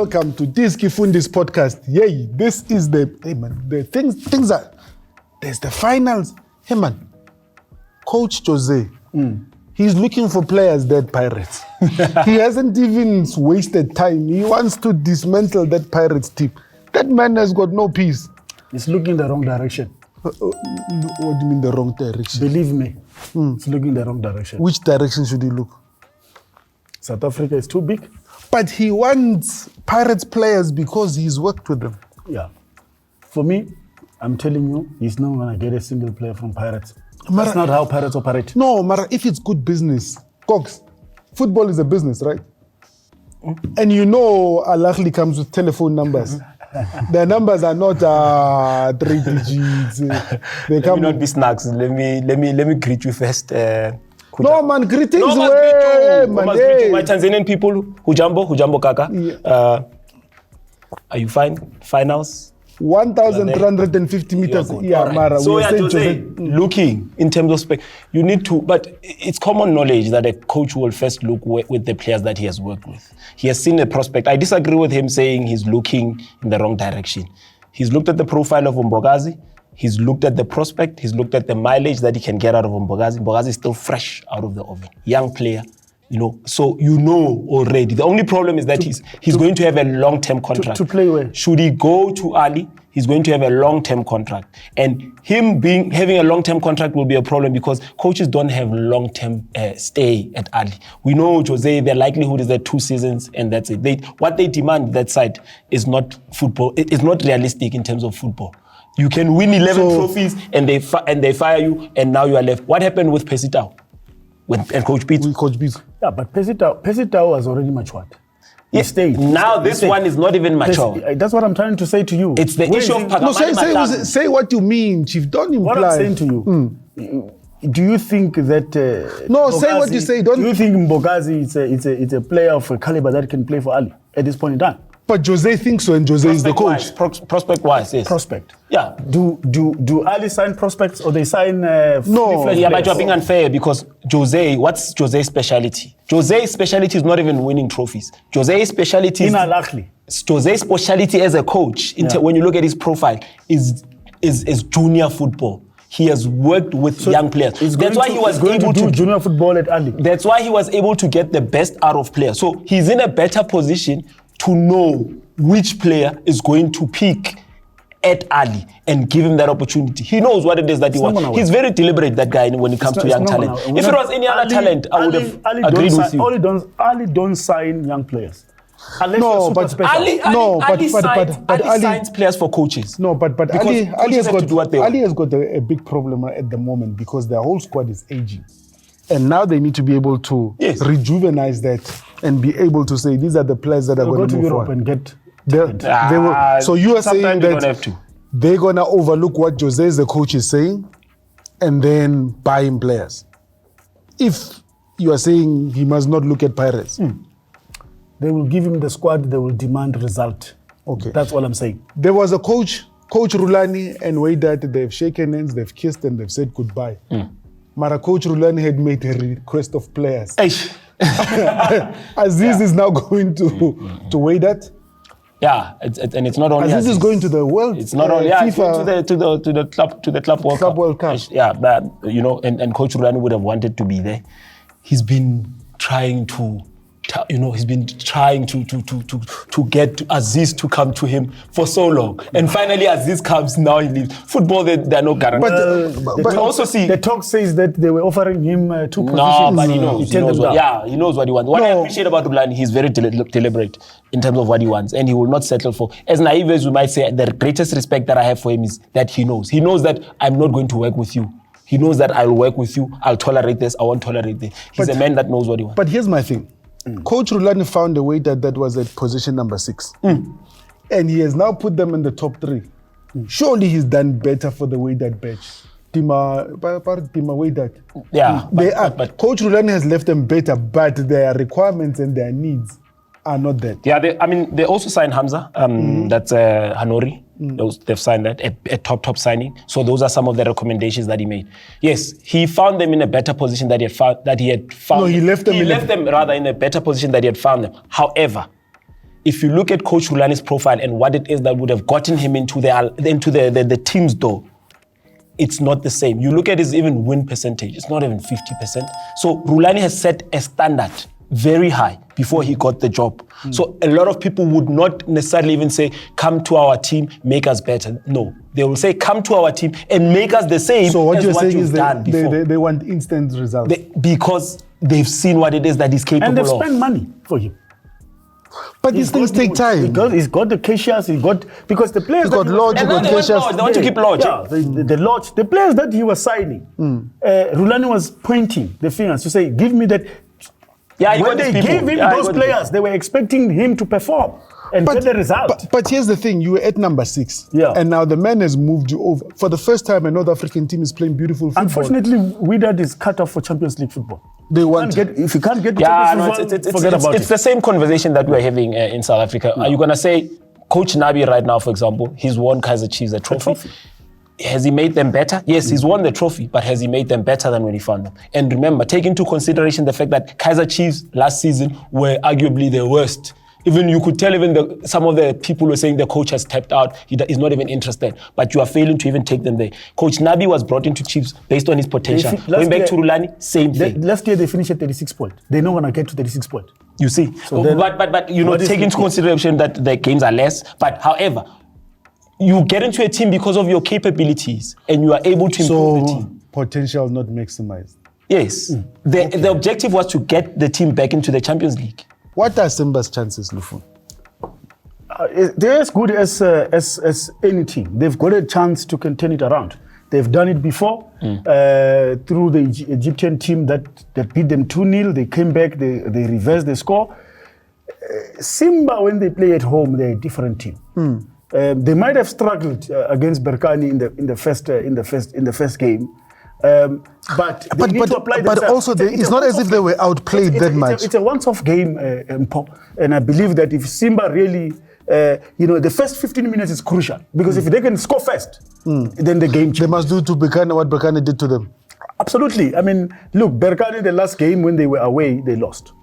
welcome to Mzansi Fundiz Podcast. Yay, this is the things are, there's the finals. Hey man, Coach Jose, he's looking for players that Pirates. He hasn't even wasted time. He wants to dismantle that Pirates team. That man has got no peace. He's looking the wrong direction. What do you mean the wrong direction? Believe me, it's looking the wrong direction. Which direction should he look? South Africa is too big. But he wants Pirates players because he's worked with them. Yeah. For me, I'm telling you, he's not going to get a single player from Pirates. That's not how Pirates operate. No, Mara, if it's good business, Cox, football is a business, right? And you know Al-Ahly comes with telephone numbers. Their numbers are not 3 digits. They come. Let me not be snacks. Let me greet you first. No man, greetings. No, man, my Tanzanian people, hujambo kaka. Yeah. Are you fine? Finals? 1,350 meters. Yeah, right. Mara. So Jose, looking in terms of spec, you need to, but it's common knowledge that a coach will first look with the players that he has worked with. He has seen a prospect. I disagree with him saying he's looking in the wrong direction. He's looked at the profile of Mbogazi. He's looked at the prospect. He's looked at the mileage that he can get out of Mbogazi. Mbogazi is still fresh out of the oven. Young player. So you know already. The only problem is that he's going to have a long-term contract. To play where? Should he go to Ali, he's going to have a long-term contract. And him having a long-term contract will be a problem because coaches don't have long-term stay at Ali. We know, Jose, their likelihood is that 2 seasons and that's it. What they demand that side is not football. It's not realistic in terms of football. You can win 11 trophies and they fire you and now you are left. What happened with Pesitao? And Coach Beats. Yeah, but Pesitao was already matured. He stayed. Now this one is not even mature. That's what I'm trying to say to you. It's the issue of Pagamani. No, say what you mean, Chief. Don't imply. What I'm saying to you. Do you think that... no, Mbogazi, say what you say. Do you think Mbogazi it's a player of a caliber that can play for Ali at this point in time? But Jose thinks so, and Jose is the coach. Prospect-wise, yes. Prospect. Yeah. Do Ali sign prospects or they sign... no. Yeah, but you're being unfair because what's Jose's speciality? Jose's speciality is not even winning trophies. Jose's speciality is... In Al-Ahly. Jose's speciality as a coach, when you look at his profile, is junior football. He has worked with young players. That's why he was able to do junior football at Ali. That's why he was able to get the best out of players. So he's in a better position to know which player is going to pick at Ali and give him that opportunity. He knows what it is that he wants. He's very deliberate, that guy, when it comes to young talent. If it was any other talent, I would have agreed with you. Ali don't sign young players. Ali signs players for coaches. No, but Ali has got a big problem at the moment because their whole squad is aging. And now they need to be able to rejuvenate that and be able to say, these are the players that are going to move Europe forward. And get... They will, so you are saying that they're going to overlook what Jose, the coach, is saying and then buy him players. If you are saying he must not look at Pirates. They will give him the squad, they will demand result. Okay. That's all I'm saying. There was a Coach Rulani and Waidat, they've shaken hands, they've kissed and they've said goodbye. Mara Coach Rulani had made a request of players. Aziz is now going to Waidat. Yeah, and it's not only Aziz is going to the World. It's not only FIFA, to the Club World Cup. Yeah, but and Coach Rulani would have wanted to be there. He's been trying to get Aziz to come to him for so long. And finally Aziz comes, now he leaves. Football, there are no guarantees. But also see... The talk says that they were offering him 2 positions. No, but he knows what he wants. What I appreciate about Rulani, he's very deliberate in terms of what he wants. And he will not settle for... As naive as we might say, the greatest respect that I have for him is that he knows. He knows that I'm not going to work with you. He knows that I'll work with you. I'll tolerate this. I won't tolerate this. He's a man that knows what he wants. But here's my thing. Coach Rulani found a way that was at position number 6. And he has now put them in the top 3. Surely he's done better for the Waidat batch. Tima Waidat. Yeah. But Coach Rulani has left them better, but their requirements and their needs are not that. Yeah, they also signed Hamza. That's Hanori. They've signed that, a top signing. So those are some of the recommendations that he made. Yes, he found them in a better position that he had found. No, he left them in a better position that he had found them. However, if you look at Coach Rulani's profile and what it is that would have gotten him into the team's door, it's not the same. You look at his even win percentage, it's not even 50%. So Rulani has set a standard very high before he got the job. So a lot of people would not necessarily even say, come to our team, make us better. No, they will say, come to our team and make us the same. So what as you're saying you've is done before. they want instant results. Because they've seen what it is that he's capable of. And they've spent money for him. But these things take time. He's got the cashiers, because the players... He got Lodge, he got They want to keep Lodge. Yeah, the Lodge. The players that he was signing, Rulani was pointing the fingers to say, give me that... Yeah, when they gave him those players, they were expecting him to perform and get the result. But here's the thing, you were at number 6. Yeah. And now the man has moved you over. For the first time, a North African team is playing beautiful football. Unfortunately, Wydad is cut off for Champions League football. They want if you can't get to Yeah, Champions League football, it's the same conversation that we're having in South Africa. Are you going to say, Coach Nabi right now, for example, he's won Kaizer Chiefs a trophy. Has he made them better? Yes, he's won the trophy, but has he made them better than when he found them? And remember, take into consideration the fact that Kaizer Chiefs last season were arguably the worst. Even you could tell some of the people were saying the coach has stepped out. He's not even interested. But you are failing to even take them there. Coach Nabi was brought into Chiefs based on his potential. Going back to Rulani, same thing. Last year they finished at 36 points. They're not going to get to 36 points. You see. So but you know, take into consideration that the games are less. But however, you get into a team because of your capabilities and you are able to improve the team. Potential not maximized. Yes. The objective was to get the team back into the Champions League. What are Simba's chances, Lufuno? They're as good as any team. They've got a chance to turn it around. They've done it before through the Egyptian team that beat them 2-0. They came back, they reversed the score. Simba, when they play at home, they're a different team. They might have struggled against Berkane in the first game. But they need to apply themselves. But also, it's not as if they were outplayed that much. It's a once-off game, and I believe that if Simba really, the first 15 minutes is crucial because if they can score first, then the game changes. They must do to Berkane what Berkane did to them. Absolutely. I mean, look, Berkane, the last game when they were away, they lost.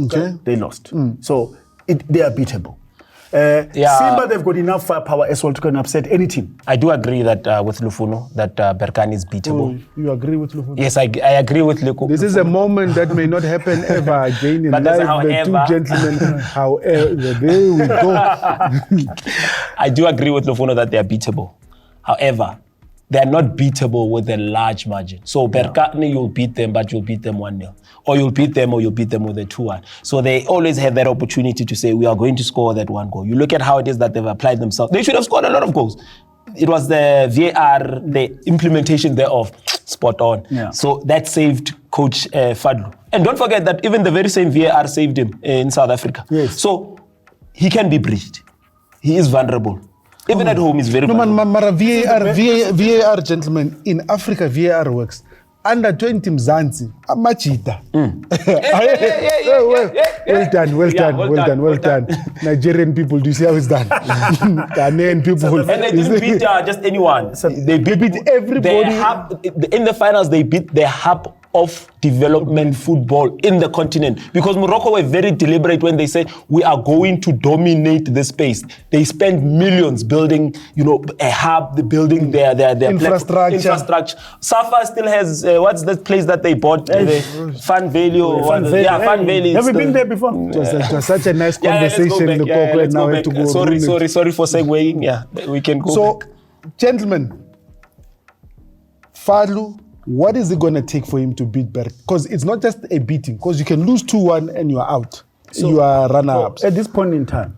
Okay. They lost. So they are beatable. Simba, they've got enough firepower as well to can upset any team. I do agree that with Lufuno, that Berkane is beatable. Oh, you agree with Lufuno? Yes, I agree with Lufuno. This is a moment that may not happen ever again in life. The two gentlemen, however, there we go. I do agree with Lufuno that they are beatable. However, they are not beatable with a large margin. So Berkane, you'll beat them, but you'll beat them 1-0. Or you'll beat them with a 2-1. So they always have that opportunity to say, we are going to score that one goal. You look at how it is that they've applied themselves. They should have scored a lot of goals. It was the VAR, the implementation thereof, spot on. Yeah. So that saved Coach Fadu. And don't forget that even the very same VAR saved him in South Africa. Yes. So he can be breached. He is vulnerable. Even at home, he's very vulnerable. VAR, gentlemen, in Africa, VAR works. Under 20 Mzansi, Machita. Well done. Nigerian people, do you see how it's done? Ghanaian people. And they didn't beat just anyone. They beat everybody. In the finals, they beat the hub of development football in the continent. Because Morocco were very deliberate when they said, we are going to dominate the space. They spent millions building, a hub, building their infrastructure. Safa still has, what's that place that they bought? Fan Value. Fan Value. Have you been there before? It was such a nice conversation. Sorry for segueing. Yeah, we can go back. Gentlemen, Fadu, what is it going to take for him to beat Berk? Because it's not just a beating, because you can lose 2-1 and you are out. So, you are runner-ups. At this point in time,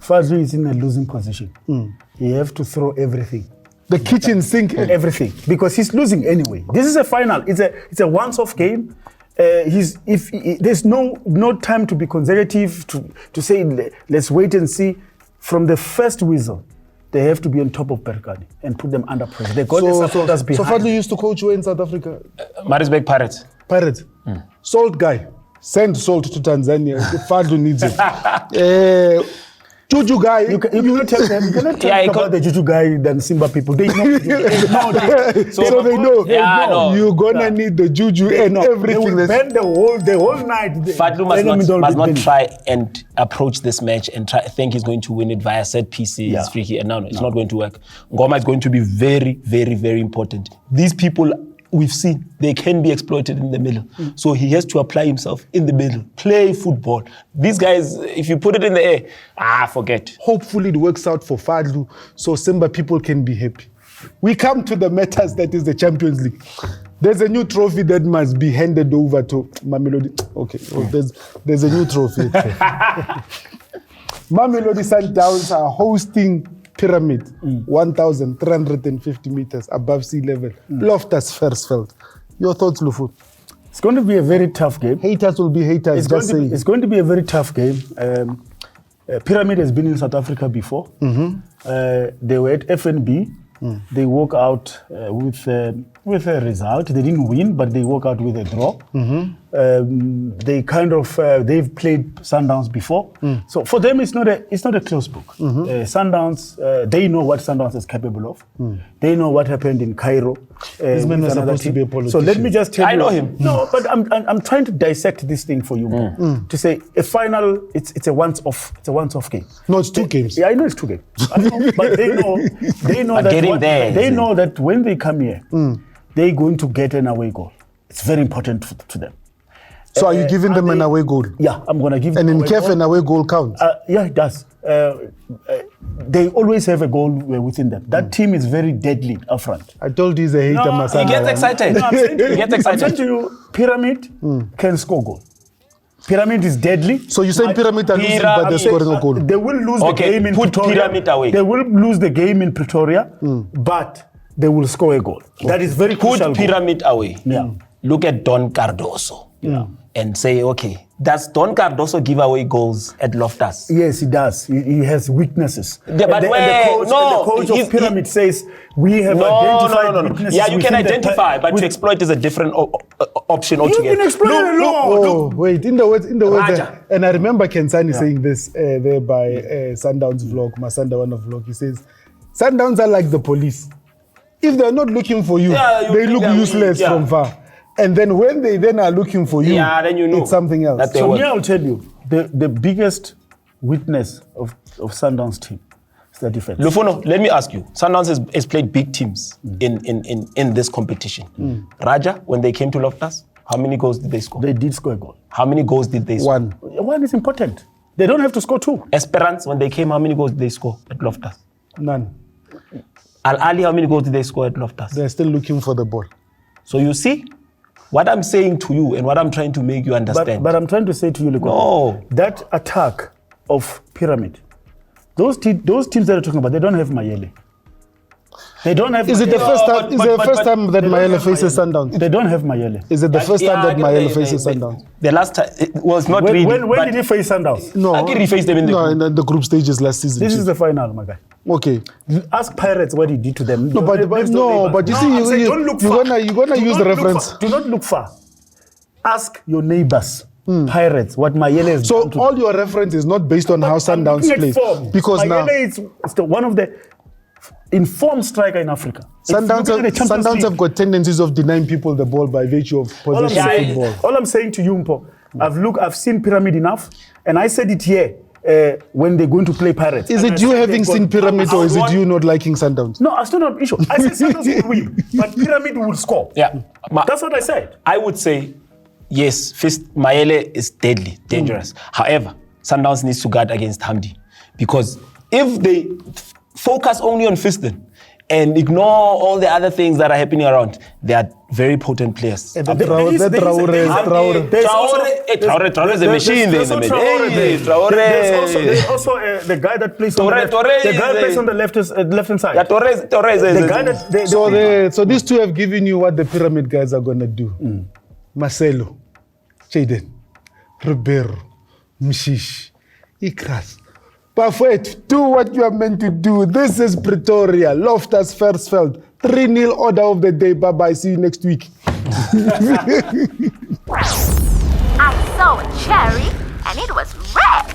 Fadu is in a losing position. You have to throw everything. The kitchen sink. Everything. Because he's losing anyway. This is a final. It's a once-off game. There's no time to be conservative, to say, let's wait and see. From the first whistle, they have to be on top of Berkane and put them under pressure. They got the supporters behind. So Fadu used to coach where in South Africa? Maritzburg Pirates. Salt guy. Send salt to Tanzania. Fadu needs it. Juju guy. You cannot tell them. You cannot tell about the Juju guy than Simba people. They know. So they know. Yeah, no. You're gonna need the Juju and everything. They will spend the whole night. Fadu must not try and approach this match and think he's going to win it via set pieces, free kick. No, it's not going to work. Ngoma is going to be very, very, very important. These people we've seen, they can be exploited in the middle. So he has to apply himself in the middle, play football. These guys, if you put it in the air, forget. Hopefully it works out for Fadu so Simba people can be happy. We come to the matters that is the Champions League. There's a new trophy that must be handed over to Mamelodi. Okay, there's a new trophy. Mamelodi Sundowns are hosting Pyramid, 1,350 meters above sea level. Loftus Versfeld. Your thoughts, Lufuno? It's going to be a very tough game. Haters will be haters. It's going to be a very tough game. Pyramid has been in South Africa before. They were at FNB. They walk out with a result. They didn't win, but they walk out with a draw. They they've played Sundowns before, so for them it's not a close book. Sundowns, they know what Sundowns is capable of. They know what happened in Cairo. This man was supposed to be a politician. So let me just tell you. I know him. No, but I'm trying to dissect this thing for you. To say a final, it's a once-off. It's a once-off game. No, it's two games. Yeah, I know it's two games. I know, but they know that they know that when they come here, they're going to get an away goal. It's very important to them. So are you giving them an away goal? Yeah, I'm going to give them an away goal. And in CAF, an away goal counts? Yeah, it does. They always have a goal within them. That team is very deadly up front. I told you he's a hater, Masana. He gets excited. No, he gets excited. I'm saying to you, Pyramid can score goal. Pyramid is deadly. So you're saying Pyramid are losing, but they're scoring a goal? They will lose the game in Pretoria. Pyramid away. They will lose the game in Pretoria, but they will score a goal. That is very crucial. Put Pyramid away. Yeah. Look at Don Cardoso. And say, okay, does Don Cardoso give away goals at Loftus? Yes, he does. He has weaknesses. Yeah, but the coach of Pyramid says, we have identified weaknesses. Yeah, you can identify, but to exploit is a different option altogether. You can exploit look. Wait, in the words, and I remember Kensani saying this there by Sundowns vlog, Masanda one of vlog. He says, Sundowns are like the police. If they're not looking for you, they look useless from far. And then when they then are looking for you, then you know it's something else. So me, I'll tell you, the biggest weakness of Sundowns team is the defense. Lufuno, let me ask you. Sundowns has played big teams in this competition. Raja, when they came to Loftus, how many goals did they score? They did score a goal. How many goals did they score? One is important. They don't have to score two. Esperance, when they came, how many goals did they score at Loftus? None. Al Ali, how many goals did they score at Loftus? They're still looking for the ball. So you see, what I'm saying to you and what I'm trying to make you understand. But I'm trying to say to you, that attack of Pyramid, those teams that are talking about, they don't have Mayele. They don't have. Is it the first time? Is it the first time that Mayele faces Sundowns? They don't have Mayele. Is it the first time that Mayele faces Sundowns? The last time it was not really. When did he face Sundowns? No, I think he faced them in the group stages last season. This is the final, my guy. Okay. Ask Pirates what he did to them. No, but you see, you're gonna use the reference. Do not look far. Ask your neighbors. Pirates, what Mayele has done to all them. your reference is not based on how Sundowns play. Because Mayele is one of the informed striker in Africa. Sundowns have got tendencies of denying people the ball by virtue of possession football. All I'm saying to you, Mpo, I've seen Pyramid enough, and I said it here when they're going to play Pirates. Is it you having seen Pyramid or is it you not liking Sundowns? No, that's not an issue. I said Sundowns will win, but Pyramid will score. Yeah. That's what I said. I would say, yes, Mayele is deadly, dangerous. However, Sundowns needs to guard against Hamdi. Because if they focus only on Fiston and ignore all the other things that are happening around, they are very potent players. Traore is a machine. There's also the guy that plays on the left. The guy that plays on the left-hand side. Yeah, Torres. So these two have given you what the Pyramid guys are going to do. Marcelo, Jaden, Ribeiro, Mshish, Ikras. Perfect. Do what you are meant to do. This is Pretoria. Loftus Versfeld. 3-0 order of the day. Bye-bye. See you next week. I saw a cherry and it was red.